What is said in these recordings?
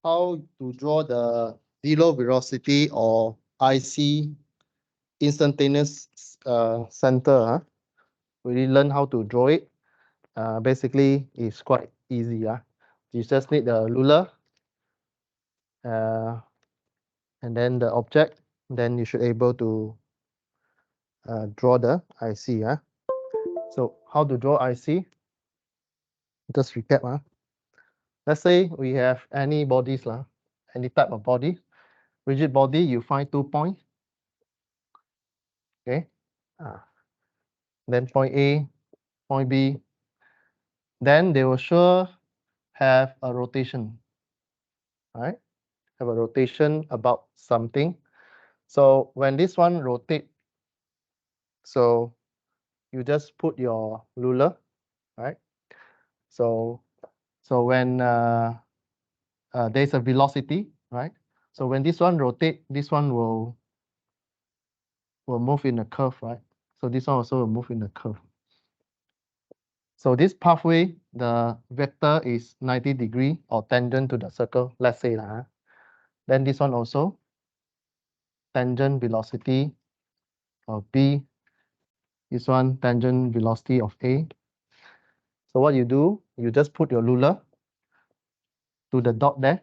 how to draw the zero velocity or IC instantaneous center. Huh? We learn how to draw it. Basically, it's quite easy. You just need the ruler and then the object. Then you should able to draw the IC. So how to draw IC? Just recap. Let's say we have any bodies, any type of body. Rigid body, you find 2 points. Okay. Then point A, point B. Then they will sure have a rotation. Right? Have a rotation about something. So when this one rotate, so you just put your ruler, right? So when there's a velocity, right? So when this one rotate, this one will move in a curve, right? So this one also will move in a curve. So this pathway, the vector is 90 degree or tangent to the circle, let's say. Then this one also, tangent velocity of B. This one, tangent velocity of A. So what you do, you just put your ruler to the dot there.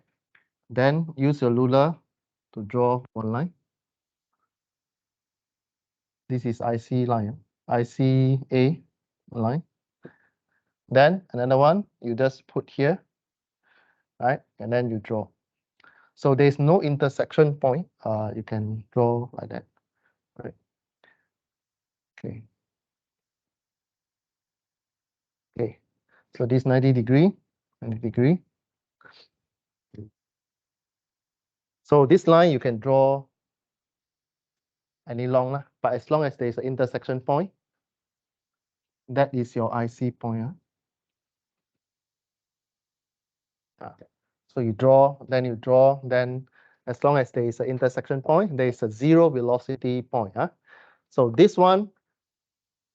Then use your ruler to draw one line. This is IC line, ICA line. Then another one, you just put here, right? And then you draw. So there's no intersection point. You can draw like that, right? Okay. Okay. So this 90 degree, 90 degree. So this line you can draw any long, but as long as there's an intersection point, that is your IC point. So you draw, then as long as there is an intersection point, there is a zero velocity point. So this one,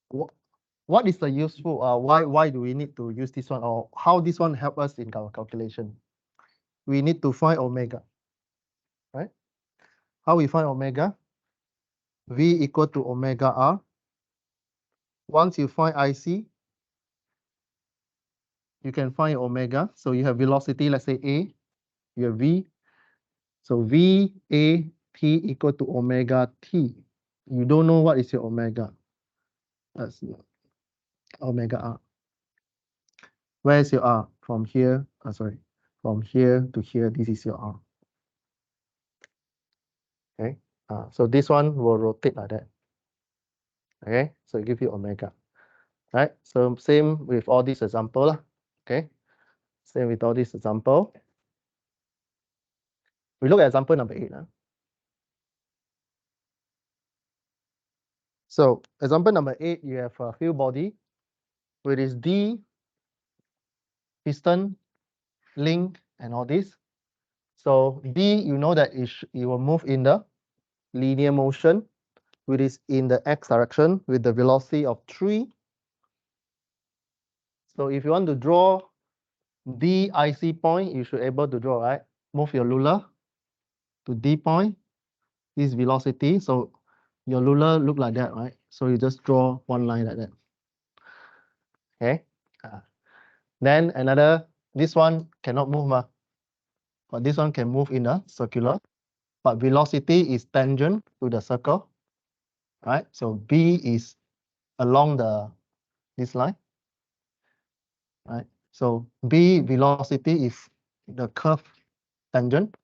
what is the useful? Why do we need to use this one, or how this one help us in our calculation? We need to find omega, right? How we find omega? V equal to omega R. Once you find IC, you can find omega. So you have velocity, let's say A, you have V. So V A T equal to omega T. You don't know what is your omega. That's omega R. Where is your R? From here, from here to here, this is your R. Okay, so this one will rotate like that. Okay, so it gives you omega. Right, so same with all these example. Okay, same with all these example. We look at example number 8. So example number 8, you have a field body with this D, piston, link, and all this. So D, you know that it will move in the linear motion, which is in the x direction with the velocity of 3. So if you want to draw D IC point, you should able to draw, right? Move your ruler to D point, this velocity. So your ruler look like that, right? So you just draw one line like that. Okay. Then another, this one cannot move, but this one can move in a circular. But velocity is tangent to the circle, right? So B is along this line, right? So B velocity is the curve tangent.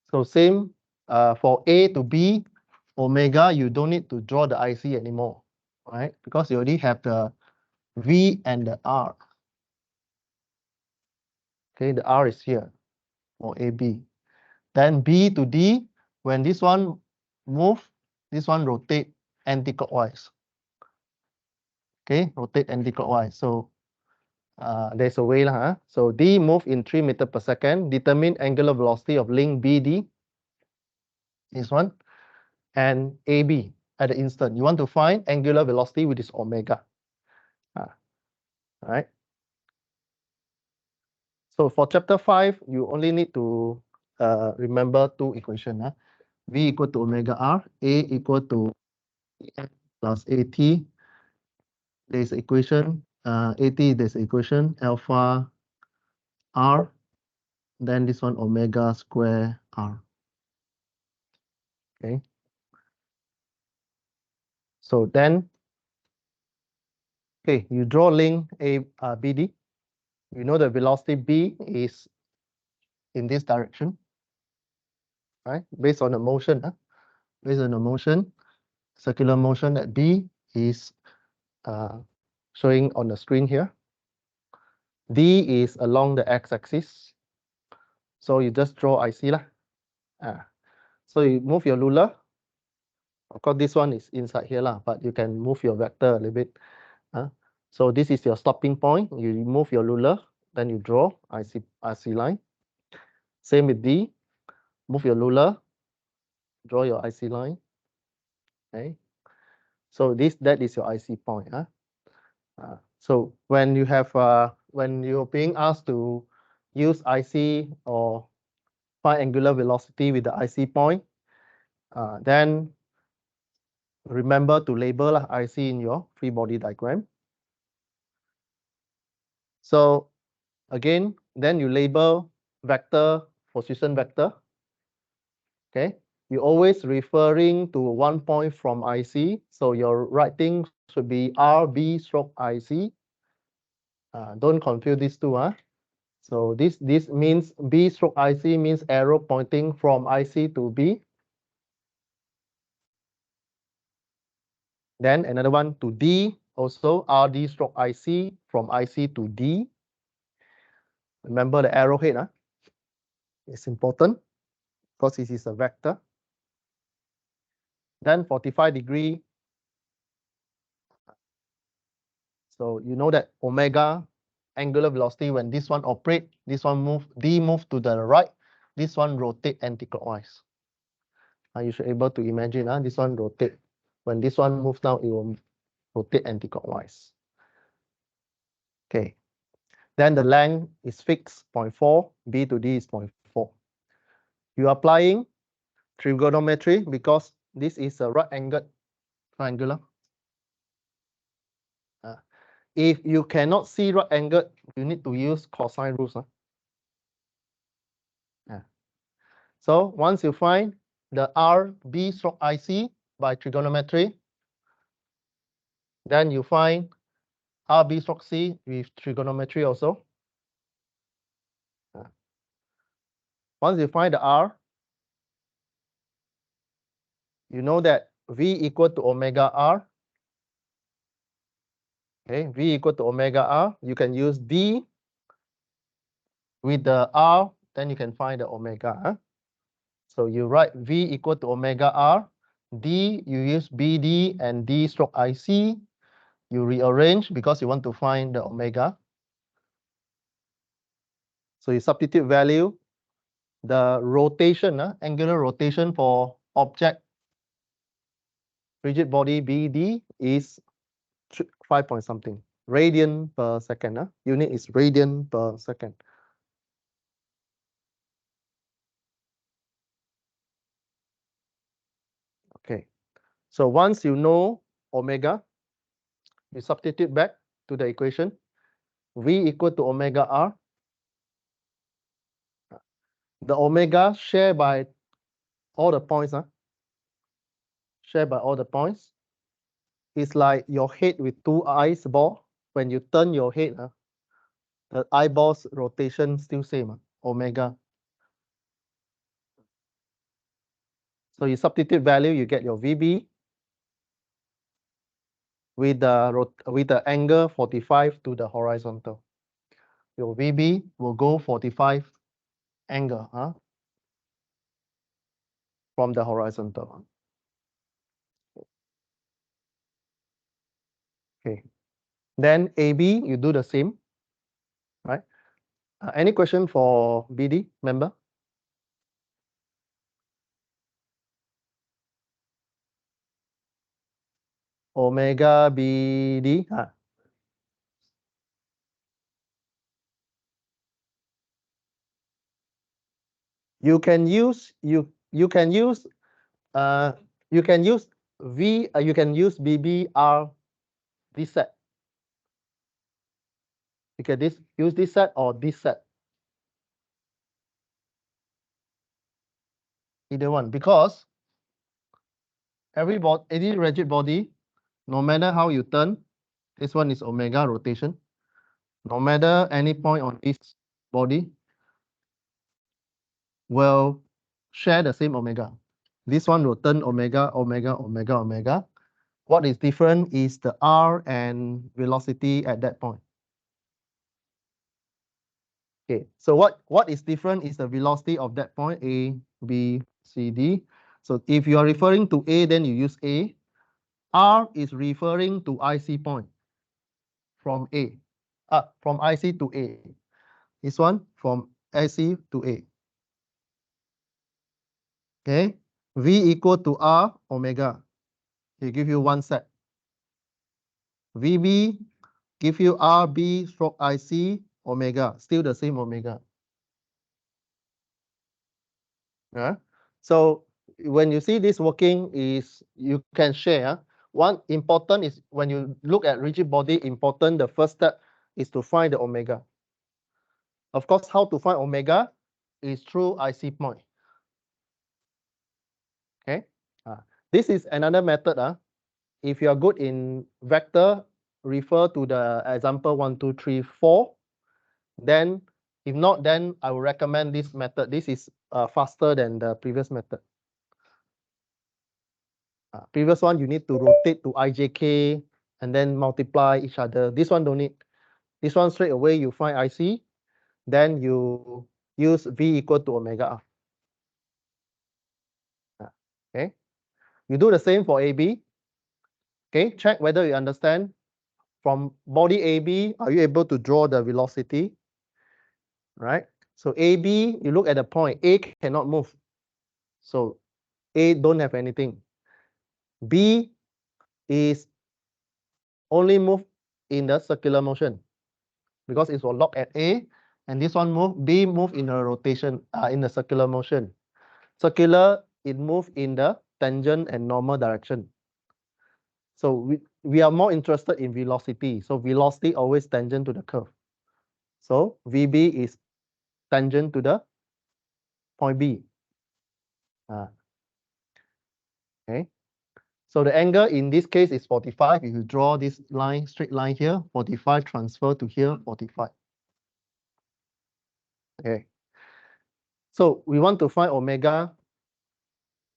So same for A to B, omega, you don't need to draw the IC anymore, right? Because you already have the V and the R. Okay, the R is here for AB. Then B to D, when this one move, this one rotate anti-clockwise. Okay, rotate anti-clockwise. So there's a way. So D move in 3 meters per second. Determine angular velocity of link BD. This one. And AB at the instant. You want to find angular velocity, which is omega. Right. So for chapter 5, you only need to remember two equation. V equal to omega r, A equal to EF plus AT. There's equation, AT, there's equation alpha r, then this one omega square r. Okay. So then, okay, you draw link BD. You know the velocity B is in this direction, right? Based on the motion, based on the motion, circular motion at B is showing on the screen here. D is along the x-axis. So you just draw IC lah. So you move your ruler. Of course, this one is inside here lah, but you can move your vector a little bit. So this is your stopping point. You remove your ruler, then you draw IC line. Same with D. Move your ruler, draw your IC line. Okay. So that is your IC point. So when you have when you're being asked to use IC or find angular velocity with the IC point, then remember to label IC in your free body diagram. So again, then you label vector, position vector. Okay, you always referring to one point from IC. So your writing should be RB stroke IC. Don't confuse these two. So this means B stroke IC means arrow pointing from IC to B. Then another one to D, also RD stroke IC from IC to D. Remember the arrowhead, it's important because this is a vector. Then 45-degree. So you know that omega angular velocity, when this one operate, this one move, D move to the right, this one rotate anti-clockwise. You should able to imagine this one rotate. When this one moves down, it will rotate anti-clockwise. Okay. Then the length is fixed, 0.4, B to D is 0.4. You are applying trigonometry because this is a right-angled triangular. If you cannot see right-angled, you need to use cosine rules. So once you find the RB stroke IC by trigonometry, then you find RB stroke C with trigonometry also. Once you find the R, you know that V equal to omega R. Okay, V equal to omega R. You can use D with the R, then you can find the omega. So you write V equal to omega R. D, you use BD and D stroke IC. You rearrange because you want to find the omega. So you substitute value. The rotation, angular rotation for object rigid body BD is 5 point something radian per second. Unit is radian per second. Okay, so once you know omega, you substitute back to the equation. V equal to omega R. The omega shared by all the points. Shared by all the points. It's like your head with two eyes ball. When you turn your head, the eyeball's rotation still same, omega. So you substitute value, you get your VB with the angle 45 to the horizontal. Your VB will go 45 angle from the horizontal. Okay. Then AB, you do the same, right? Any question for BD member? Omega BD. You can use you can use you can use you can use BBR this set. You can use this set or this set. Either one, because any rigid body, no matter how you turn, this one is omega rotation. No matter any point on this body, will share the same omega. This one will turn omega, omega, omega, omega. What is different is the R and velocity at that point. Okay, so what is different is the velocity of that point, A, B, C, D. So if you are referring to A, then you use A. R is referring to IC point from A, from IC to A. This one from IC to A. Okay, V equal to R omega. They give you one set. VB give you RB stroke IC omega, still the same omega. Yeah. So when you see this working is you can share. One important is when you look at rigid body, important the first step is to find the omega. Of course, how to find omega is through IC point. Okay. This is another method. If you are good in vector, refer to the example 1, 2, 3, 4. Then, if not, then I will recommend this method. This is faster than the previous method. Previous one, you need to rotate to IJK and then multiply each other. This one don't need. This one straight away you find IC, then you use V equal to omega R. Okay. You do the same for AB. Okay, check whether you understand. From body AB, are you able to draw the velocity? Right? So AB, you look at the point, A cannot move. So A don't have anything. B is only move in the circular motion because it will lock at A, and this one move, B move in a rotation, in the circular motion. Circular, it move in the tangent and normal direction. So we are more interested in velocity. So velocity always tangent to the curve. So VB is tangent to the point B. Okay. So the angle in this case is 45. If you draw this line, straight line here, 45 transfer to here, 45. Okay. So we want to find omega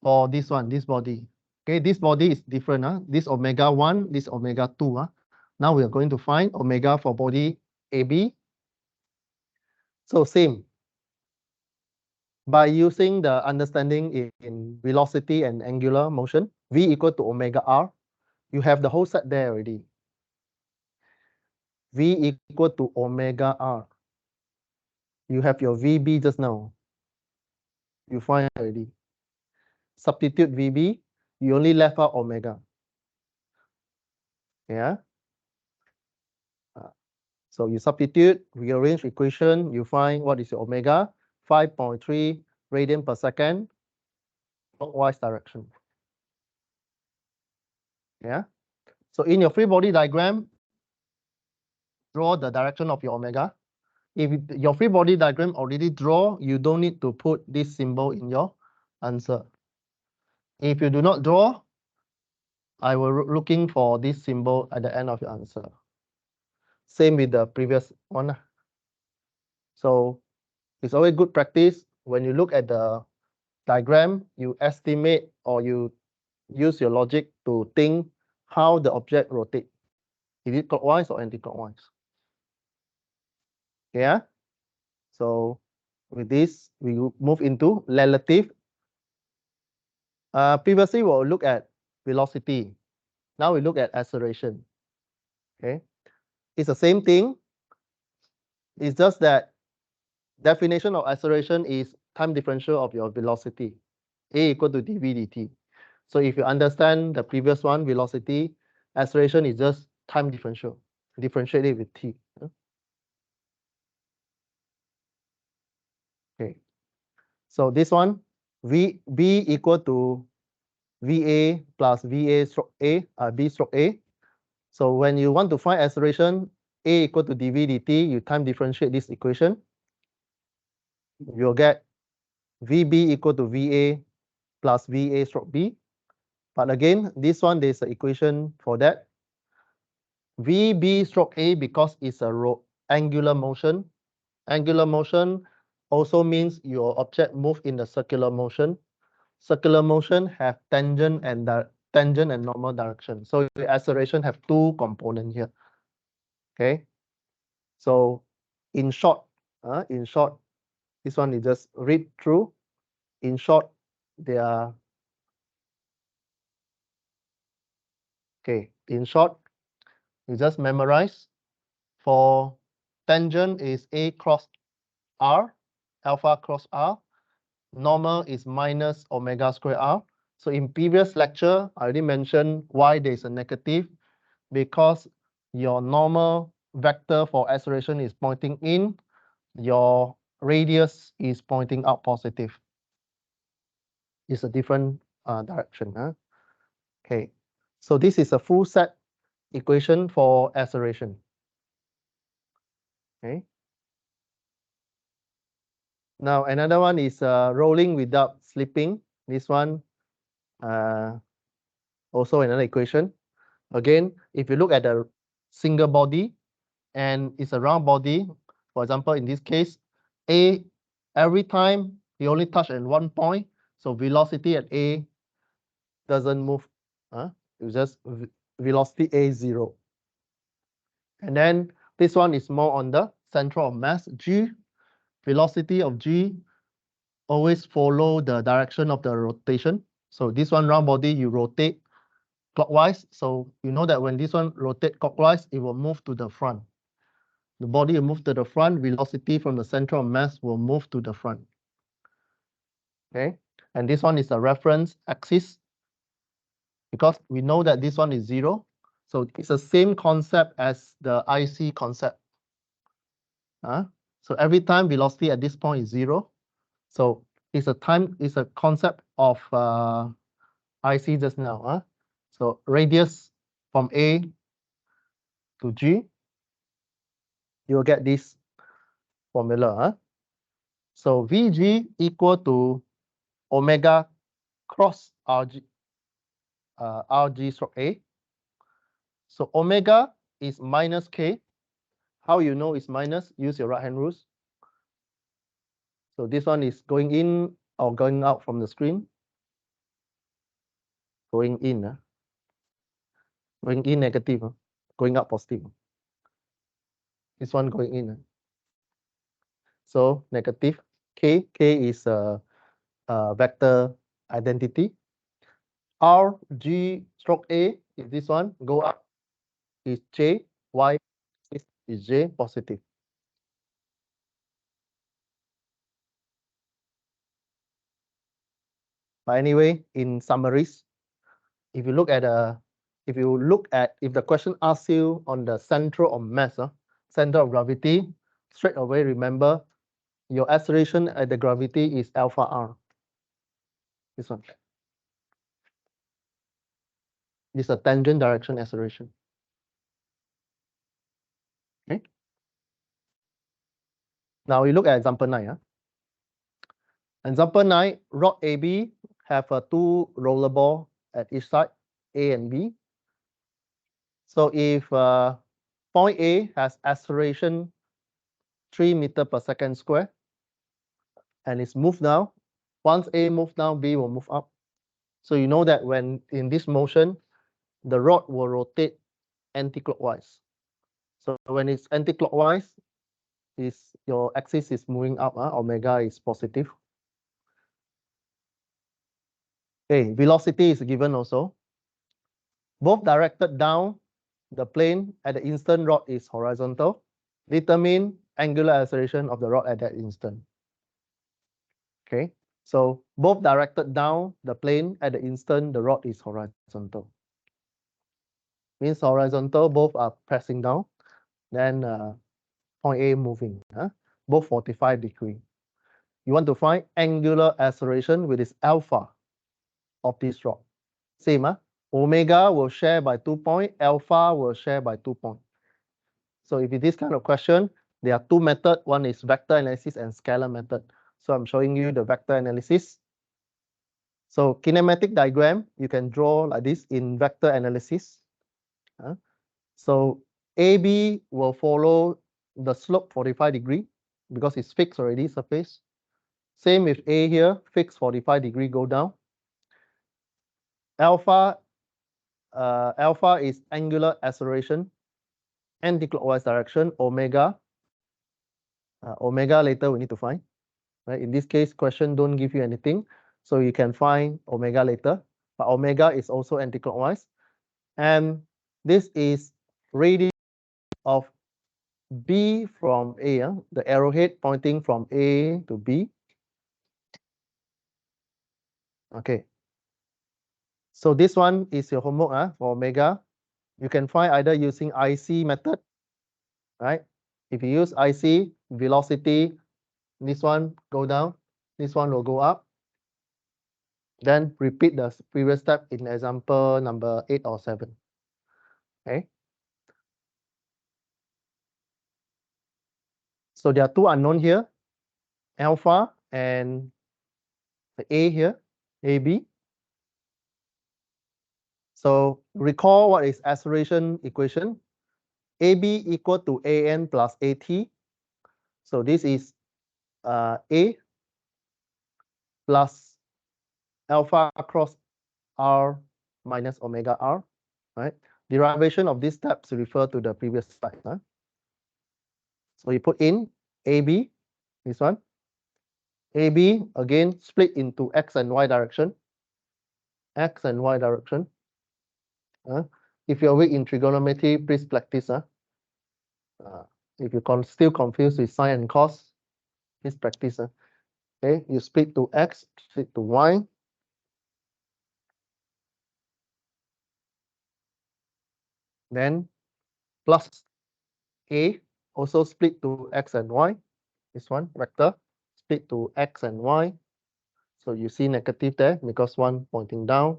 for this one, this body. Okay, this body is different. This omega 1, this omega 2. Now we are going to find omega for body AB. So same. By using the understanding in velocity and angular motion, V equal to omega R, you have the whole set there already. V equal to omega R. You have your VB just now. You find already. Substitute VB, you only left out omega. Yeah. So you substitute, rearrange equation, you find what is your omega, 5.3 radian per second, clockwise direction. Yeah. So in your free body diagram, draw the direction of your omega. If your free body diagram already draw, you don't need to put this symbol in your answer. If you do not draw, I will looking for this symbol at the end of your answer. Same with the previous one. So it's always good practice when you look at the diagram, you estimate or you use your logic to think how the object rotates. Is it clockwise or anti-clockwise? Yeah. So with this, we move into relative. Previously, we'll look at velocity. Now we look at acceleration. Okay. It's the same thing. It's just that definition of acceleration is time differential of your velocity. A equal to dv dt. So if you understand the previous one, velocity, acceleration is just time differential. Differentiate it with t. Okay. So this one, B equal to VA plus VA stroke A, B stroke A. So when you want to find acceleration, A equal to dV dt, you time differentiate this equation. You'll get VB equal to VA plus VA stroke B. But again, this one, there's an equation for that. VB stroke A, because it's a angular motion. Angular motion also means your object move in the circular motion. Circular motion have tangent and normal direction. So the acceleration have two components here. Okay. So in short, this one you just read through. In short, they are okay. In short, you just memorize. For tangent is A cross R, alpha cross R. Normal is minus omega square R. So in previous lecture, I already mentioned why there's a negative, because your normal vector for acceleration is pointing in, your radius is pointing out positive. It's a different direction. Okay, so this is a full set equation for acceleration. Okay. Now another one is rolling without slipping. This one also another equation. Again, if you look at the single body and it's a round body, for example, in this case, A, every time you only touch at one point, so velocity at A doesn't move. It's just velocity A 0. And then this one is more on the center of mass, G. Velocity of G always follow the direction of the rotation. So this one round body, you rotate clockwise. So you know that when this one rotate clockwise, it will move to the front. The body will move to the front, velocity from the center of mass will move to the front. Okay, and this one is a reference axis, because we know that this one is 0. So it's the same concept as the IC concept. So every time velocity at this point is 0. So it's a concept of IC just now. So radius from A to G, you will get this formula. So VG equal to omega cross RG stroke A. So omega is minus K. How you know it's minus? Use your right hand rules. So this one is going in or going out from the screen. Going in. Going in negative. Going out positive. This one going in. So negative. K is a vector identity. R, G stroke A is this one. Go up is J. Y is J positive. But anyway, in summaries, if you look at if the question asks you on the center of mass, center of gravity, straight away remember your acceleration at the gravity is alpha r. This one. This is a tangent direction acceleration. Okay. Now we look at example 9. Example 9, rod AB have two roller ball at each side, A and B. So if point A has acceleration 3 meters per second square, and it's moved down, once A moves down, B will move up. So you know that when in this motion, the rod will rotate anti-clockwise. So when it's anti-clockwise, your axis is moving up, omega is positive. Okay, velocity is given also. Both directed down the plane at the instant rod is horizontal. Determine angular acceleration of the rod at that instant. Okay, so both directed down the plane at the instant the rod is horizontal. Means horizontal, both are pressing down. Then point A moving, both 45 degrees. You want to find angular acceleration, with its alpha of this rod. Same, omega will share by 2 points, alpha will share by 2 points. So if it's this kind of question, there are two methods. One is vector analysis and scalar method. So I'm showing you the vector analysis. So kinematic diagram, you can draw like this in vector analysis. So AB will follow the slope 45 degree because it's fixed already, surface. Same with A here, fixed 45 degree, go down. Alpha is angular acceleration, anti-clockwise direction, omega. Omega later we need to find. Right? In this case, question don't give you anything, so you can find omega later. But omega is also anti-clockwise. And this is radius of B from A, the arrowhead pointing from A to B. Okay. So this one is your homework for omega. You can find either using IC method, right? If you use IC, velocity, this one go down, this one will go up. Then repeat the previous step in example number 8 or 7. Okay. So there are two unknown here, alpha and the A here, AB. So recall what is acceleration equation. AB equal to AN plus AT. So this is A plus alpha cross R minus omega R, right? Derivation of these steps refer to the previous slide. So you put in AB, this one. AB again split into X and Y direction. X and Y direction. If you're weak in trigonometry, please practice. If you're still confused with sine and cos, please practice. Okay, you split to X, split to Y. Then plus A also split to X and Y. This one, vector, split to X and Y. So you see negative there because one pointing down.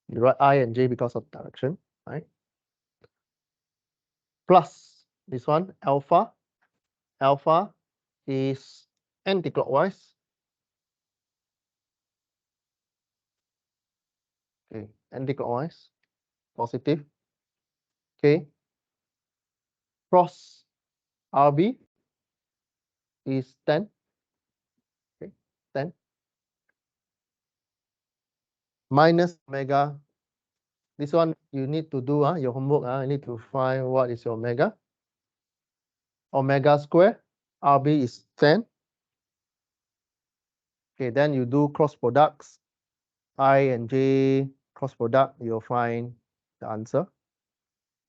You write I and J because of direction, right? Plus this one, alpha. Alpha is anti-clockwise. Okay, anti-clockwise, positive. Okay. Cross RB is 10. Okay, 10. Minus omega. This one you need to do your homework. You need to find what is your omega. Omega square. RB is 10. Okay, then you do cross products. I and J cross product, you'll find the answer.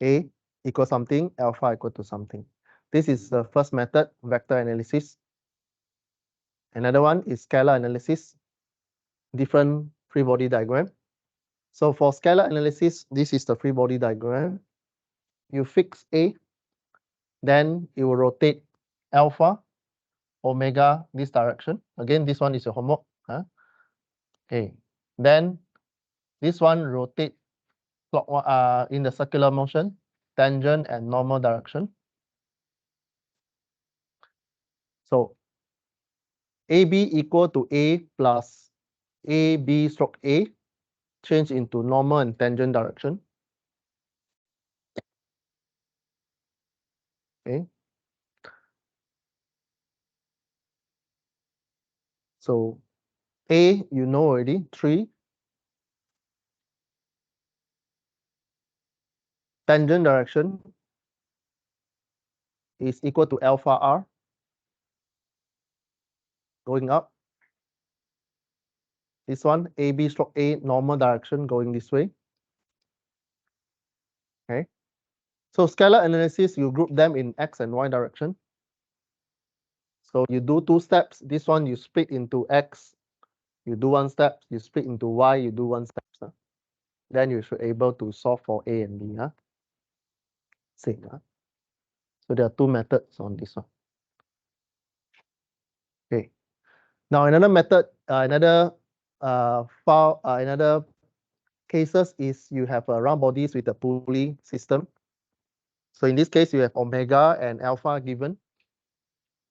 A equal something, alpha equal to something. This is the first method, vector analysis. Another one is scalar analysis, different free body diagram. So for scalar analysis, this is the free body diagram. You fix A, then you will rotate alpha, omega this direction. Again, this one is your homework. Okay, then this one rotate clockwise in the circular motion, tangent and normal direction. So AB equal to A plus AB stroke A, change into normal and tangent direction. Okay. So A, you know already, 3. Tangent direction is equal to alpha R, going up. This one, AB stroke A, normal direction, going this way. Okay. So scalar analysis, you group them in X and Y direction. So you do 2 steps. This one you split into X, you do 1 step. You split into Y, you do 1 step. Then you should able to solve for A and B. Same. So there are 2 methods on this one. Now another method, another cases is you have round bodies with a pulley system. So in this case, you have omega and alpha given,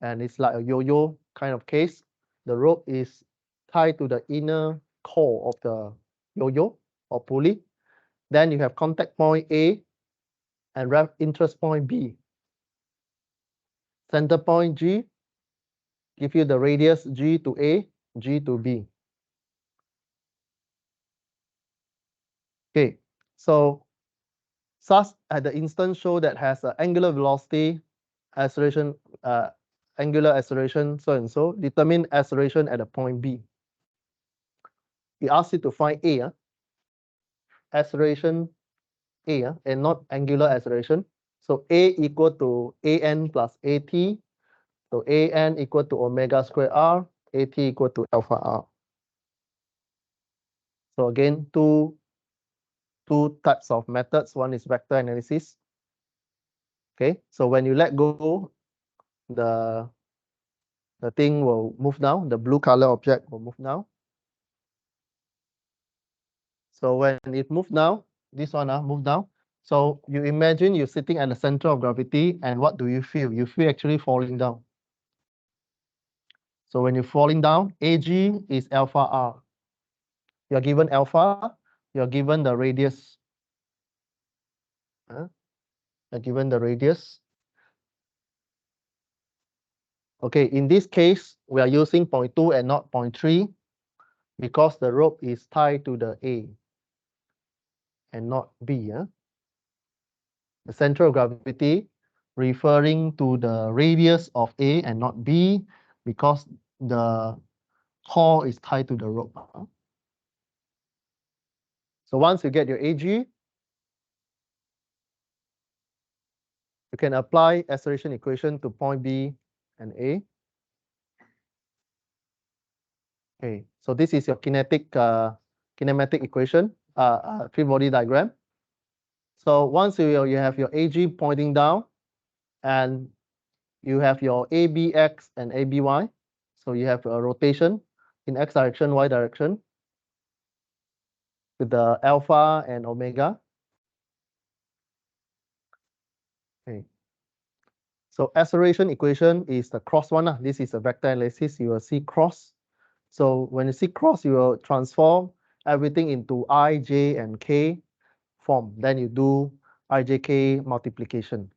and it's like a yo-yo kind of case. The rope is tied to the inner core of the yo-yo or pulley. Then you have contact point A and interest point B. Center point G give you the radius G to A, G to B. Okay, so SAS at the instance show that has an angular velocity, acceleration, angular acceleration, so and so, determine acceleration at a point B. It asks you to find A, acceleration A, and not angular acceleration. So A equal to AN plus AT. So AN equal to omega square R, AT equal to alpha R. So again, two types of methods. One is vector analysis. Okay, so when you let go, the thing will move down. The blue color object will move down. So when it moves down, this one move down. So you imagine you're sitting at the center of gravity, and what do you feel? You feel actually falling down. So when you're falling down, AG is alpha R. You're given alpha, you're given the radius. You're given the radius. Okay, in this case, we are using 0.2 and not 0.3 because the rope is tied to the A and not B. The center of gravity referring to the radius of A and not B because the core is tied to the rope. So once you get your AG, you can apply acceleration equation to point B and A. Okay, so this is your kinematic equation, free body diagram. So once you have your AG pointing down, and you have your ABX and ABY, so you have a rotation in X direction, Y direction, with the alpha and omega. Okay. So acceleration equation is the cross one. This is a vector analysis. You will see cross. So when you see cross, you will transform everything into I, J, and K form. Then you do IJK multiplication.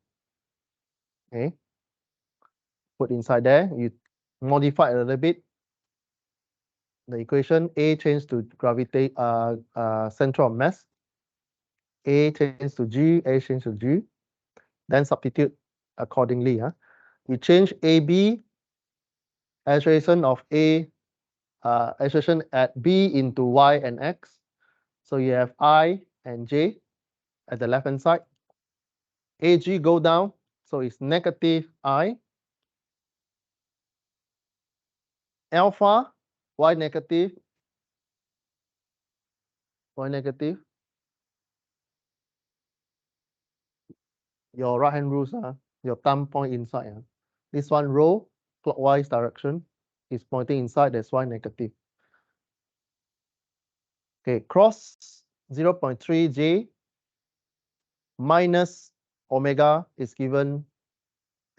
Okay. Put inside there. You modify a little bit. The equation A changes to gravity center of mass. A changes to G, A changes to G. Then substitute accordingly. You change AB, acceleration of A, acceleration at B into Y and X. So you have I and J at the left hand side. AG go down, so it's negative I. Alpha, Y negative, Y negative. Your right hand rules, your thumb point inside. This one row clockwise direction is pointing inside, that's Y negative. Okay, cross 0.3 J minus omega is given,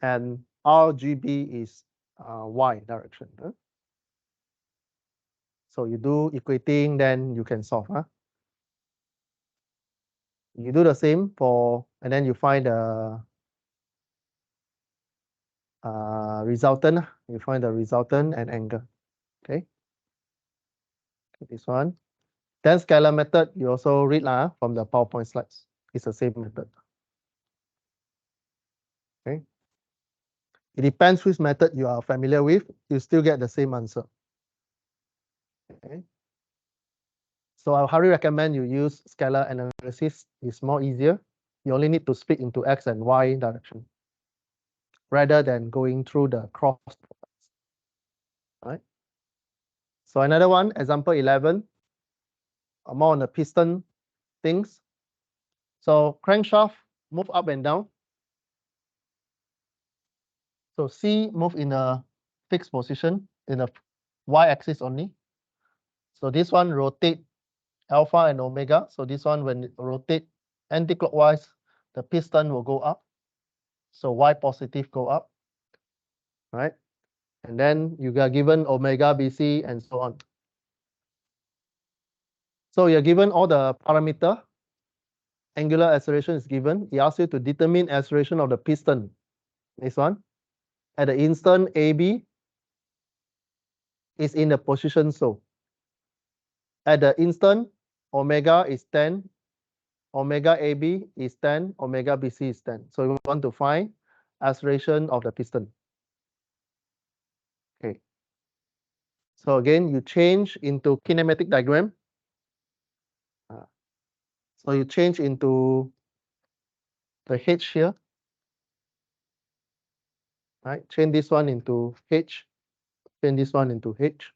and RGB is Y direction. So you do equating, then you can solve. You do the same for, and then you find the resultant. You find the resultant and angle. Okay. This one. Then scalar method, you also read from the PowerPoint slides. It's the same method. Okay. It depends which method you are familiar with. You still get the same answer. Okay. So I highly recommend you use scalar analysis. It's more easier. You only need to split into X and Y direction rather than going through the cross. Right. So another one, example 11, more on the piston things. So crankshaft move up and down. So C move in a fixed position in a y-axis only. So this one rotate alpha and omega. So this one, when it rotate anti-clockwise, the piston will go up. So y positive go up, right? And then you are given omega BC and so on. So you're given all the parameter. Angular acceleration is given. He asks you to determine acceleration of the piston. This one. At the instant AB is in the position so. At the instant, omega is 10, omega AB is 10, omega BC is 10. So we want to find acceleration of the piston. Okay. So again, you change into kinematic diagram. So you change into the H here. Right? Change this one into H. Change this one into H.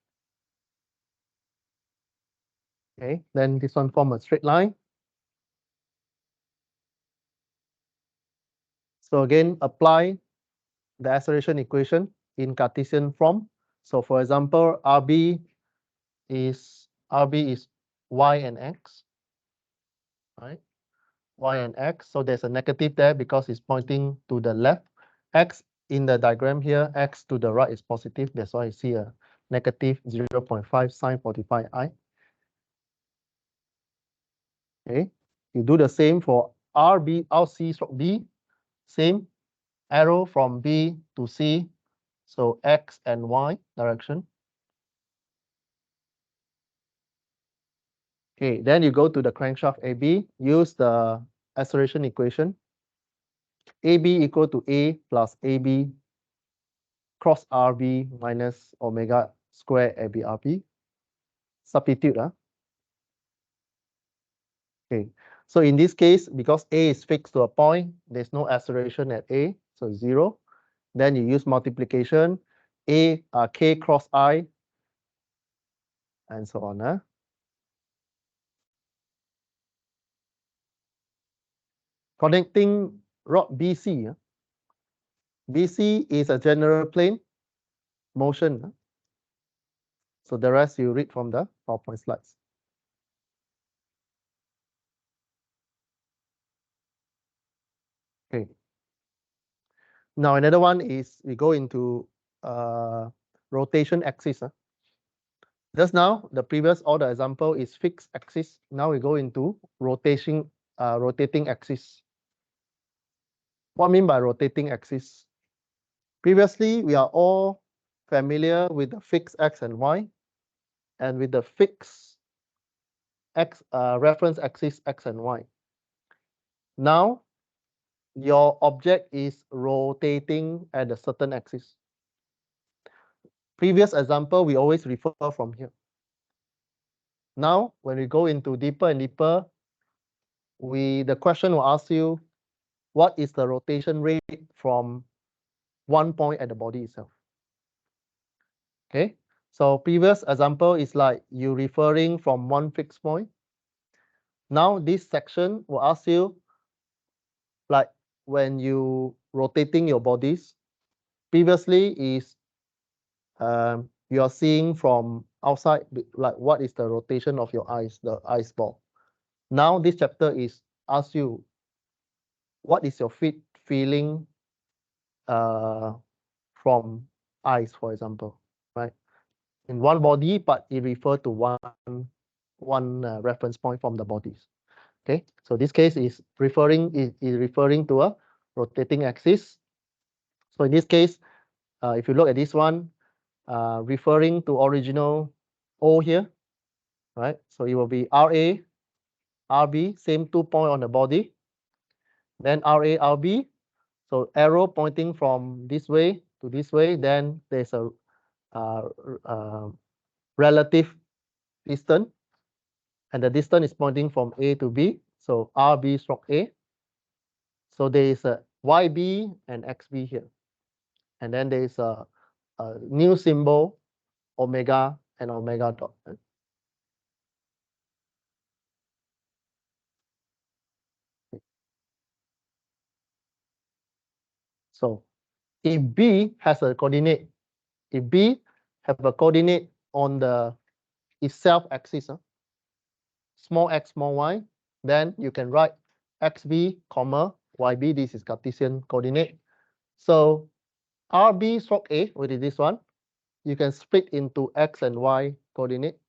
Okay. Then this one form a straight line. So again, apply the acceleration equation in Cartesian form. So for example, RB is y and x, right? Y and x. So there's a negative there because it's pointing to the left. X in the diagram here, x to the right is positive. That's why you see a negative 0.5 sine 45i. Okay. You do the same for RC stroke B. Same arrow from B to C. So x and y direction. Okay, then you go to the crankshaft AB, use the acceleration equation. AB equal to A plus AB cross RB minus omega square AB RB. Substitute. Okay, so in this case, because A is fixed to a point, there's no acceleration at A, so 0. Then you use multiplication, K cross I, and so on. Connecting rod BC. BC is a general plane motion. So the rest you read from the PowerPoint slides. Okay. Now another one is we go into rotation axis. Just now, the previous order example is fixed axis. Now we go into rotating axis. What I mean by rotating axis? Previously, we are all familiar with the fixed x and y, and with the fixed x reference axis x and y. Now, your object is rotating at a certain axis. Previous example, we always refer from here. Now, when we go into deeper and deeper, the question will ask you, what is the rotation rate from one point at the body itself? Okay, so previous example is like you referring from one fixed point. Now this section will ask you, like when you rotating your bodies, previously is you are seeing from outside, like what is the rotation of your eyes, the eyes ball. Now this chapter is ask you, what is your feeling from eyes, for example, right? In one body, but it refer to one reference point from the bodies. Okay, so this case is referring to a rotating axis. So in this case, if you look at this one, referring to original O here, right? So it will be RA, RB, same 2 point on the body. Then RA, RB. So arrow pointing from this way to this way. Then there's a relative distance, and the distance is pointing from A to B. So RB stroke A. So there is a YB and XB here. And then there is a new symbol, omega and omega dot. So if B has a coordinate, if B have a coordinate on the itself axis, small x, small y, then you can write xb, comma, yb. This is Cartesian coordinate. So RB stroke A, which is this one, you can split into x and y coordinate.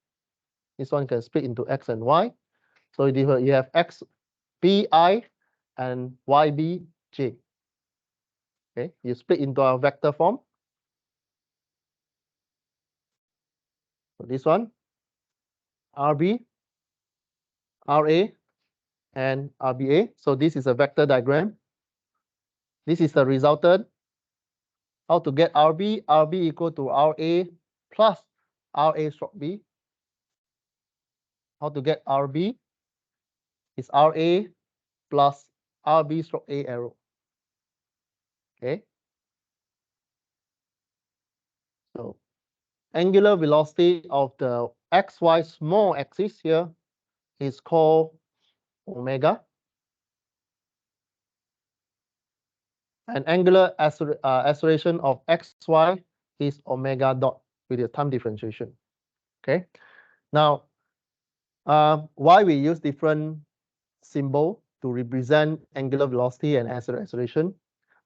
This one can split into x and y. So you have x bi and ybj. Okay, you split into a vector form. So this one, RB, RA, and RBA. So this is a vector diagram. This is the resultant. How to get RB? RB equal to RA plus RA stroke B. How to get RB? Is RA plus RB stroke A arrow. Okay. So angular velocity of the xy small axis here is called omega. And angular acceleration of xy is omega dot with the time differentiation. Okay. Now, why we use different symbol to represent angular velocity and acceleration?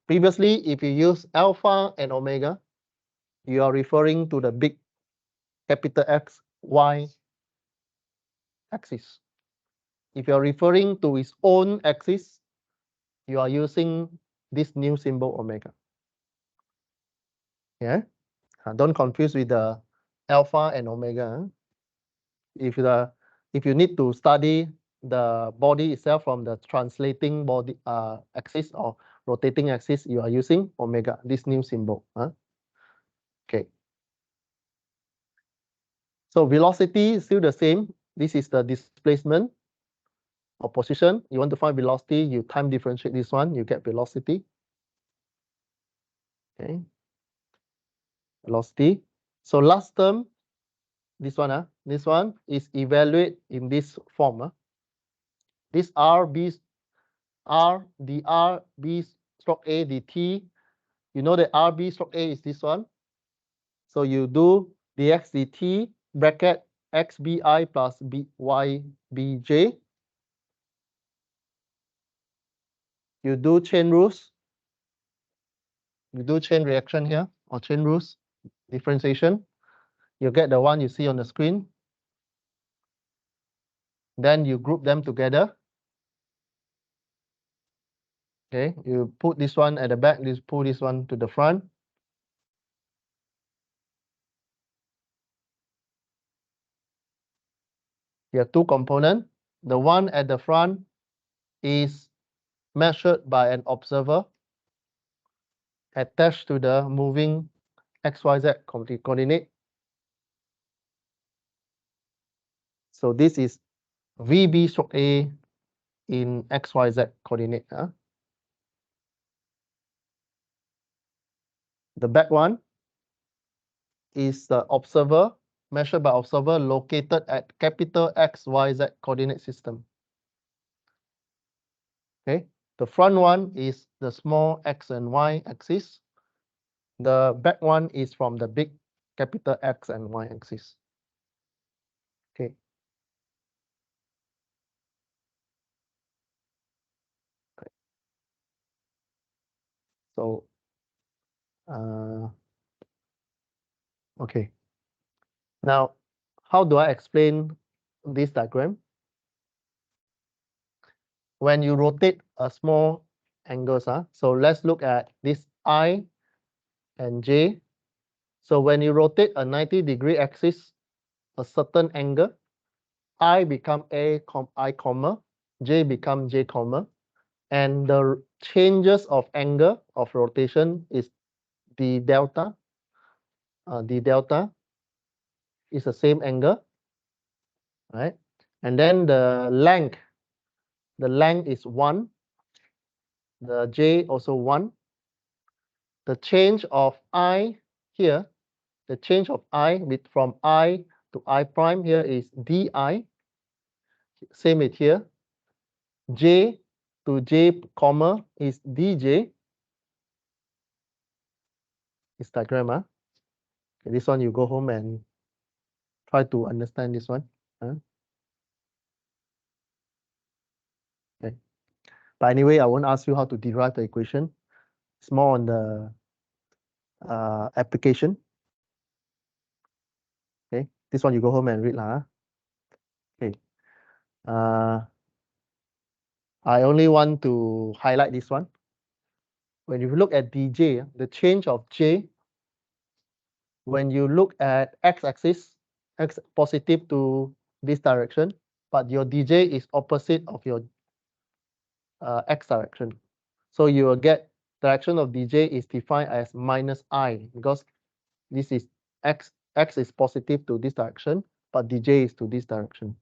Previously, if you use alpha and omega, you are referring to the big capital X, Y axis. If you are referring to its own axis, you are using this new symbol omega. Yeah, don't confuse with the alpha and omega. If you need to study the body itself from the translating body axis or rotating axis, you are using omega, this new symbol. Okay. So velocity is still the same. This is the displacement or position. You want to find velocity, you time differentiate this one, you get velocity. Okay. Velocity. So last term, this one is evaluate in this form. This RB stroke A dt. You know that RB stroke A is this one. So you do dx dt bracket xbi plus ybj. You do chain rules. You do chain reaction here or chain rules differentiation. You get the one you see on the screen. Then you group them together. Okay, you put this one at the back, pull this one to the front. You have two components. The one at the front is measured by an observer attached to the moving XYZ coordinate. So this is VB stroke A in XYZ coordinate. The back one is the observer, measured by observer located at capital XYZ coordinate system. Okay, the front one is the small x and y axis. The back one is from the big capital X and Y axis. Okay. So, okay. Now, how do I explain this diagram? When you rotate a small angles, so let's look at this I and J. So when you rotate a 90-degree axis, a certain angle, I become I comma, J become J comma, and the changes of angle of rotation is the delta. The delta is the same angle, right? And then the length is 1. The J also 1. The change of I here, the change of I from I to I prime here is DI. Same it here. J to J comma is DJ. This diagram. Okay, this one you go home and try to understand this one. Okay. But anyway, I won't ask you how to derive the equation. It's more on the application. Okay, this one you go home and read lah. Okay. I only want to highlight this one. When you look at dj, the change of j, when you look at x-axis, x positive to this direction, but your dj is opposite of your x direction. So you will get direction of dj is defined as minus I, because this is x is positive to this direction, but dj is to this direction.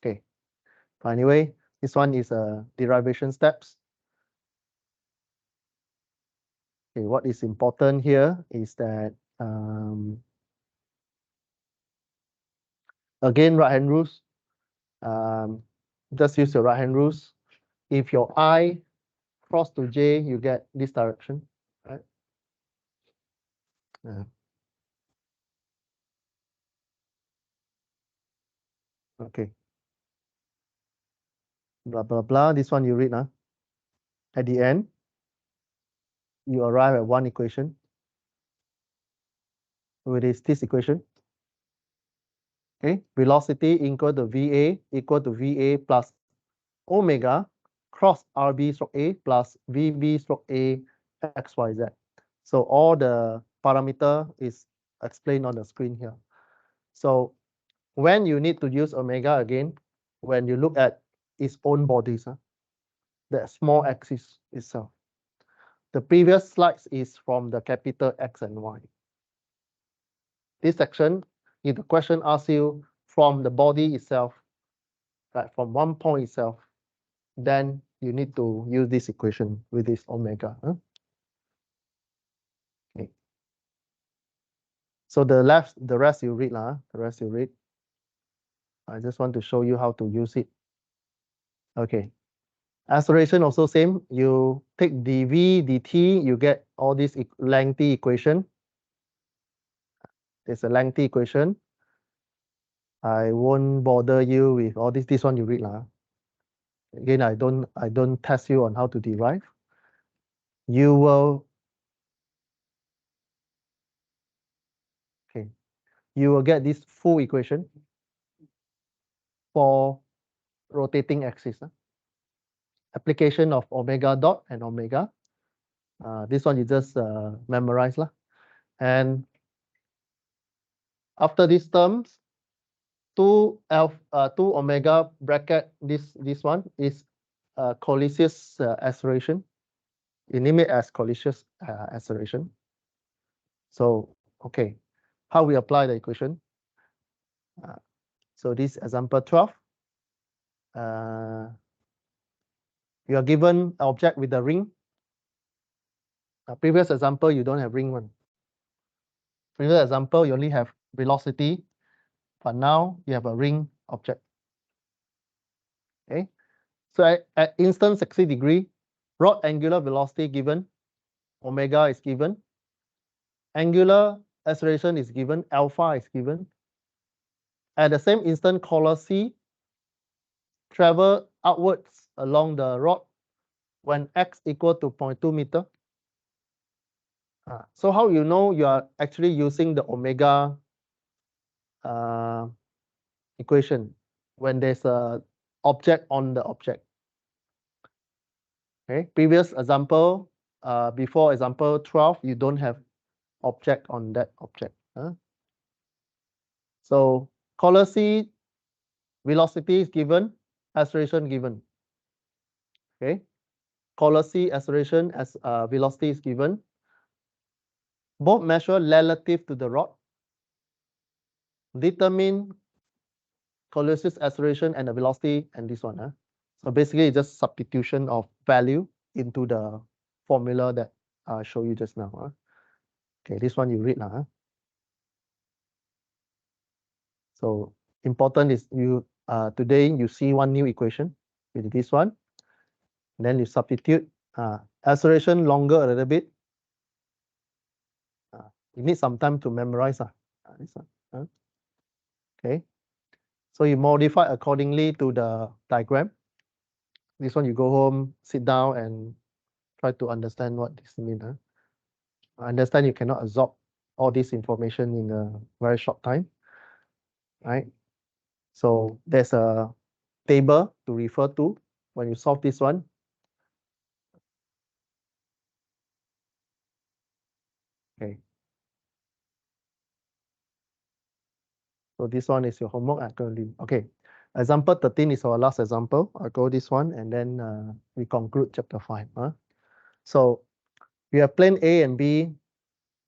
Okay. But anyway, this one is derivation steps. Okay, what is important here is that again, right hand rules. Just use your right hand rules. If your I cross to j, you get this direction, right? Okay. Blah blah blah. This one you read now. At the end, you arrive at one equation, which is this equation. Okay, velocity equal to VA plus omega cross RB stroke A plus VB stroke A XYZ. So all the parameter is explained on the screen here. So when you need to use omega again, when you look at its own bodies, the small axis itself. The previous slides is from the capital X and Y. This section, if the question asks you from the body itself, right, from one point itself, then you need to use this equation with this omega. Okay. So the rest you read lah. The rest you read. I just want to show you how to use it. Okay. Acceleration also same. You take dv dt, you get all this lengthy equation. It's a lengthy equation. I won't bother you with all this. This one you read lah. Again, I don't test you on how to derive. You will get this full equation for rotating axis. Application of omega dot and omega. This one you just memorize lah. And after these terms, 2 omega bracket this one is Collissius acceleration. You name it as Collissius acceleration. So okay, how we apply the equation? So this example 12. You are given an object with a ring. Previous example, you don't have ring one. Previous example, you only have velocity, but now you have a ring object. Okay, so at instant 60 degree, rod angular velocity given, omega is given, angular acceleration is given, alpha is given. At the same instant, collar C travel outwards along the rod when x equal to 0.2 meter. So how you know you are actually using the omega equation when there's a object on the object? Okay, previous example, before example 12, you don't have object on that object. So collar C, velocity is given, acceleration given. Okay, collar C, acceleration as velocity is given. Both measure relative to the rod. Determine Collissius acceleration and the velocity and this one. So basically, just substitution of value into the formula that I show you just now. Okay, this one you read now. So important is you today you see one new equation with this one. Then you substitute acceleration longer a little bit. You need some time to memorize this one. Okay, so you modify accordingly to the diagram. This one you go home, sit down and try to understand what this means. I understand you cannot absorb all this information in a very short time, right? So there's a table to refer to when you solve this one. Okay. So this one is your homework. Okay. Example 13 is our last example. I'll go this one and then we conclude chapter 5. So we have plane A and B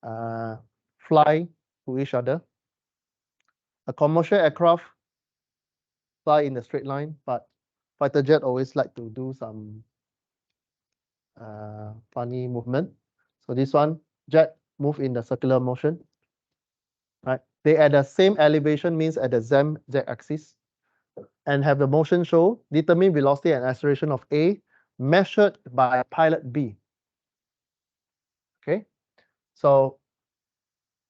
fly to each other. A commercial aircraft fly in the straight line, but fighter jet always like to do some funny movement. So this one, jet move in the circular motion, right? They at the same elevation, means at the z-axis, and have the motion show, determine velocity and acceleration of A measured by pilot B. Okay, so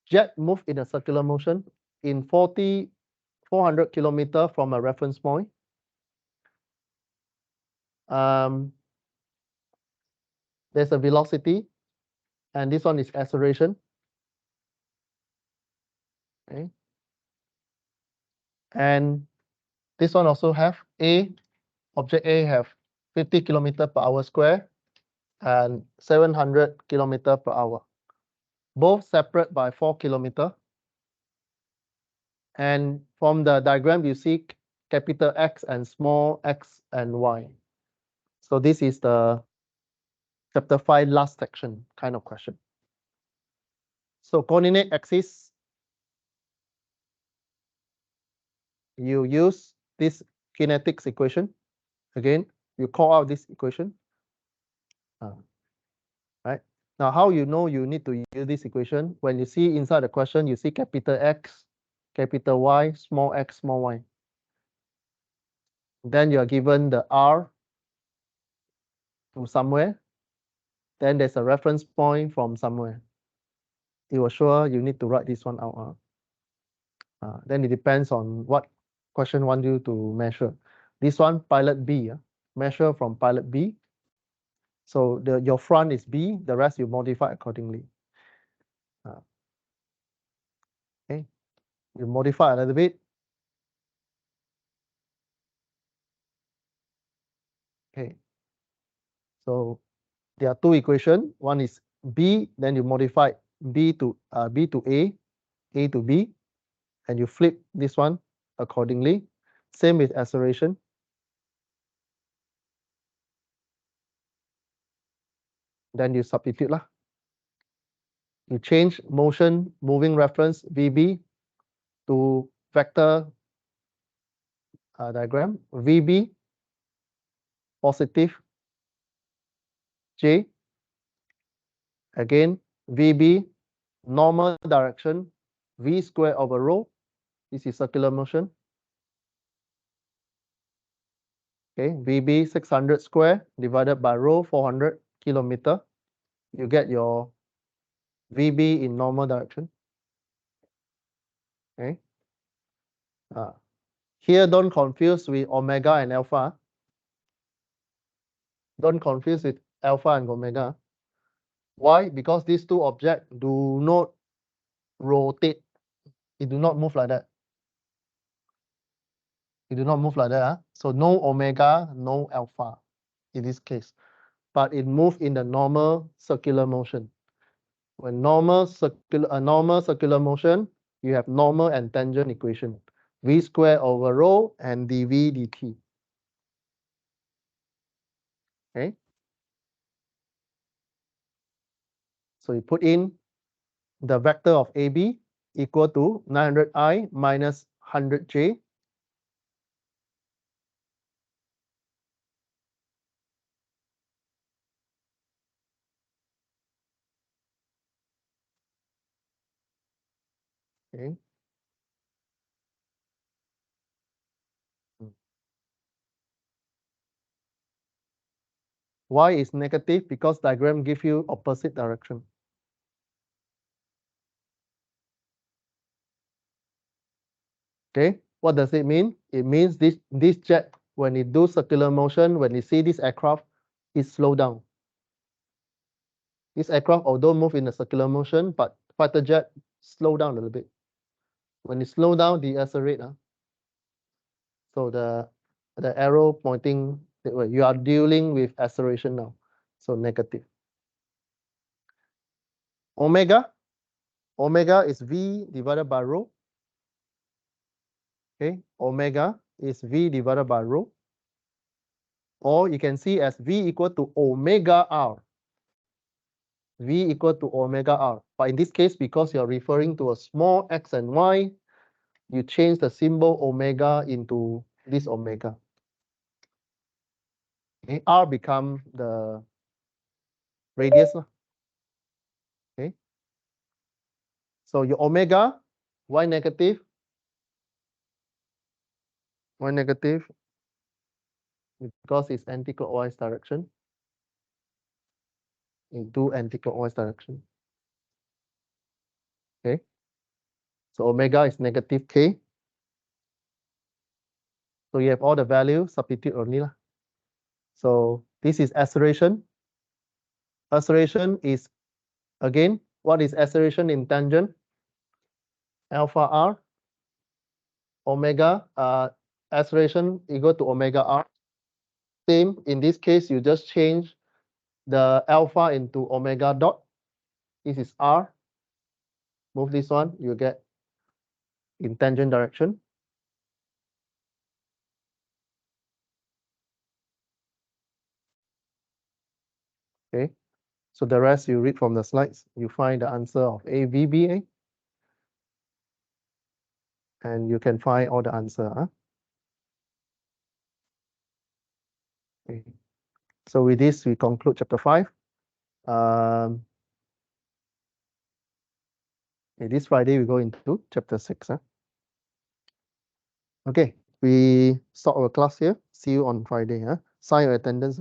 jet move in a circular motion in 400 kilometer from a reference point. There's a velocity, and this one is acceleration. Okay, and this one also have object A have 50 kilometer per hour square and 700 kilometer per hour, both separate by 4 kilometer. And from the diagram, you see capital X and small x and y. So this is the chapter 5 last section kind of question. So coordinate axis, you use this kinetics equation. Again, you call out this equation. Right? Now, how you know you need to use this equation? When you see inside the question, you see capital X, capital Y, small x, small y. Then you are given the R from somewhere. Then there's a reference point from somewhere. You are sure you need to write this one out. Then it depends on what question want you to measure. This one, pilot B, measure from pilot B. So your front is B, the rest you modify accordingly. Okay, you modify a little bit. Okay, so there are two equations. One is B, then you modify B to A to B, and you flip this one accordingly. Same with acceleration. Then you substitute lah. You change moving reference VB to vector diagram. VB positive J. Again, VB normal direction V square over rho. This is circular motion. Okay, VB 600 square divided by rho 400 kilometer. You get your VB in normal direction. Okay. Here, don't confuse with omega and alpha. Don't confuse with alpha and omega. Why? Because these two objects do not rotate. It do not move like that. It do not move like that. So no omega, no alpha in this case. But it moves in the normal circular motion. When normal circular motion, you have normal and tangent equation. V square over rho and dv dt. Okay. So you put in the vector of AB equal to 900I minus 100J. Okay. Y is negative because diagram give you opposite direction. Okay, what does it mean? It means this jet, when it do circular motion, when you see this aircraft, it slow down. This aircraft, although move in a circular motion, but fighter jet slow down a little bit. When it slow down, decelerate. So the arrow pointing that way, you are dealing with acceleration now. So negative. Omega is V divided by rho. Okay, omega is V divided by rho. Or you can see as V equal to omega R. V equal to omega R. But in this case, because you're referring to a small x and y, you change the symbol omega into this omega. Okay, R become the radius. Okay. So your omega, y negative, because it's anti-clockwise direction, into anti-clockwise direction. Okay. So omega is negative k. So you have all the values, substitute only. So this is acceleration. Acceleration is, again, what is acceleration in tangent? Alpha r. Omega, acceleration equal to omega r. Same, in this case, you just change the alpha into omega dot. This is r. Move this one, you get in tangent direction. Okay, so the rest you read from the slides. You find the answer of A, V, B, A. And you can find all the answer. Okay. So with this, we conclude chapter 5. This Friday, we go into chapter 6. Okay, we stop our class here. See you on Friday. Sign your attendance.